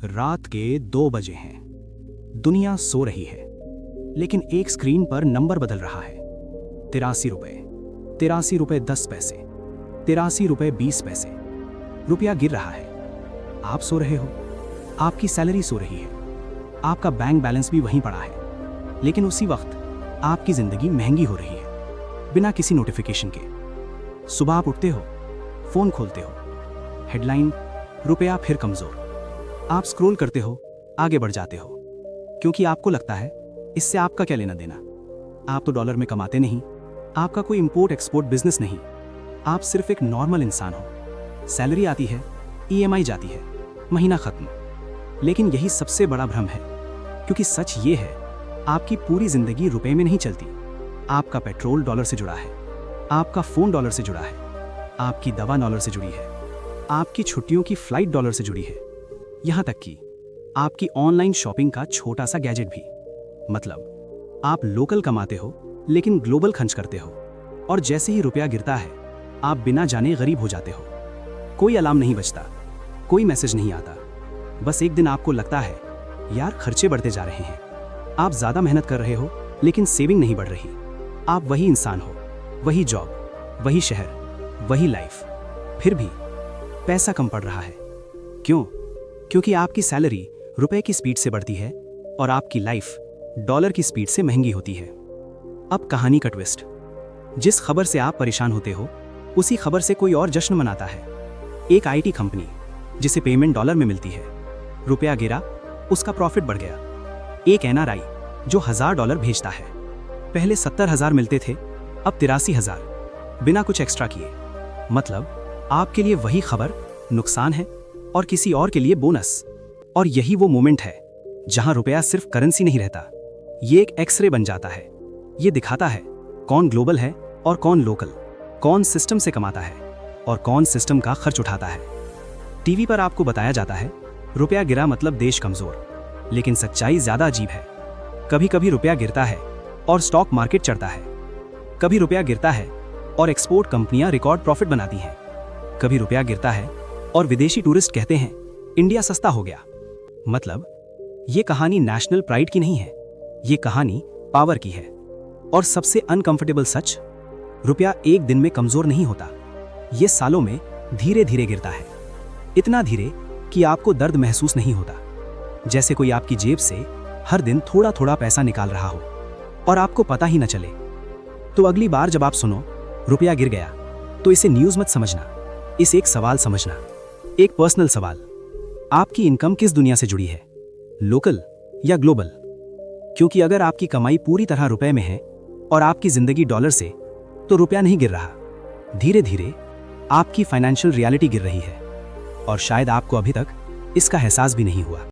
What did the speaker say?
रात के 2 बजे हैं। दुनिया सो रही है, लेकिन एक स्क्रीन पर नंबर बदल रहा है। 83 रुपए, 83 रुपए 10 पैसे, 83 रुपए 20 पैसे। रुपया गिर रहा है। आप सो रहे हो, आपकी सैलरी सो रही है, आपका बैंक बैलेंस भी वहीं पड़ा है, लेकिन उसी वक्त आपकी जिंदगी महंगी हो रही है, बिना किसी नोटिफिकेशन के। सुबह आप उठते हो, फोन खोलते हो, हेडलाइन रुपया फिर कमजोर। आप स्क्रॉल करते हो, आगे बढ़ जाते हो, क्योंकि आपको लगता है इससे आपका क्या लेना देना। आप तो डॉलर में कमाते नहीं, आपका कोई इंपोर्ट एक्सपोर्ट बिजनेस नहीं, आप सिर्फ एक नॉर्मल इंसान हो। सैलरी आती है, ईएमआई जाती है, महीना खत्म। लेकिन यही सबसे बड़ा भ्रम है, क्योंकि सच ये है, आपकी पूरी जिंदगी रुपए में नहीं चलती। आपका पेट्रोल डॉलर से जुड़ा है, आपका फोन डॉलर से जुड़ा है, आपकी दवा डॉलर से जुड़ी है, आपकी छुट्टियों की फ्लाइट डॉलर से जुड़ी है, यहां तक कि आपकी ऑनलाइन शॉपिंग का छोटा सा गैजेट भी। मतलब आप लोकल कमाते हो, लेकिन ग्लोबल खर्च करते हो, और जैसे ही रुपया गिरता है, आप बिना जाने गरीब हो जाते हो। कोई अलार्म नहीं बजता, कोई मैसेज नहीं आता, बस एक दिन आपको लगता है यार खर्चे बढ़ते जा रहे हैं। आप ज्यादा मेहनत कर रहे हो, लेकिन सेविंग नहीं बढ़ रही। आप वही इंसान हो, वही जॉब, वही शहर, वही लाइफ, फिर भी पैसा कम पड़ रहा है। क्यों? क्योंकि आपकी सैलरी रुपए की स्पीड से बढ़ती है और आपकी लाइफ डॉलर की स्पीड से महंगी होती है। अब कहानी का ट्विस्ट। जिस खबर से आप परेशान होते हो, उसी खबर से कोई और जश्न मनाता है। एक आईटी कंपनी जिसे पेमेंट डॉलर में मिलती है, रुपया गिरा, उसका प्रॉफिट बढ़ गया। एक एनआरआई जो $1000 भेजता है, पहले 70,000 मिलते थे, अब 83,000, बिना कुछ एक्स्ट्रा किए। मतलब आपके लिए वही खबर नुकसान है और किसी और के लिए बोनस। और यही वो मोमेंट है जहां रुपया सिर्फ करेंसी नहीं रहता, ये एक एक्सरे बन जाता है। ये दिखाता है कौन ग्लोबल है और कौन लोकल, कौन सिस्टम से कमाता है और कौन सिस्टम का खर्च उठाता है। टीवी पर आपको बताया जाता है रुपया गिरा मतलब देश कमजोर, लेकिन सच्चाई ज्यादा अजीब है। कभी कभी रुपया गिरता है और स्टॉक मार्केट चढ़ता है, कभी रुपया गिरता है और एक्सपोर्ट कंपनियां रिकॉर्ड प्रॉफिट बनाती हैं, कभी रुपया गिरता है और विदेशी टूरिस्ट कहते हैं इंडिया सस्ता हो गया। मतलब ये कहानी नेशनल प्राइड की नहीं है, ये कहानी पावर की है। और सबसे अनकंफर्टेबल सच, रुपया एक दिन में कमजोर नहीं होता, ये सालों में धीरे धीरे गिरता है। इतना धीरे कि आपको दर्द महसूस नहीं होता, जैसे कोई आपकी जेब से हर दिन थोड़ा थोड़ा पैसा निकाल रहा हो और आपको पता ही न चले। तो अगली बार जब आप सुनो रुपया गिर गया, तो इसे न्यूज मत समझना, इसे एक सवाल समझना, एक पर्सनल सवाल। आपकी इनकम किस दुनिया से जुड़ी है, लोकल या ग्लोबल? क्योंकि अगर आपकी कमाई पूरी तरह रुपए में है और आपकी जिंदगी डॉलर से, तो रुपया नहीं गिर रहा, धीरे धीरे आपकी फाइनेंशियल रियलिटी गिर रही है, और शायद आपको अभी तक इसका एहसास भी नहीं हुआ।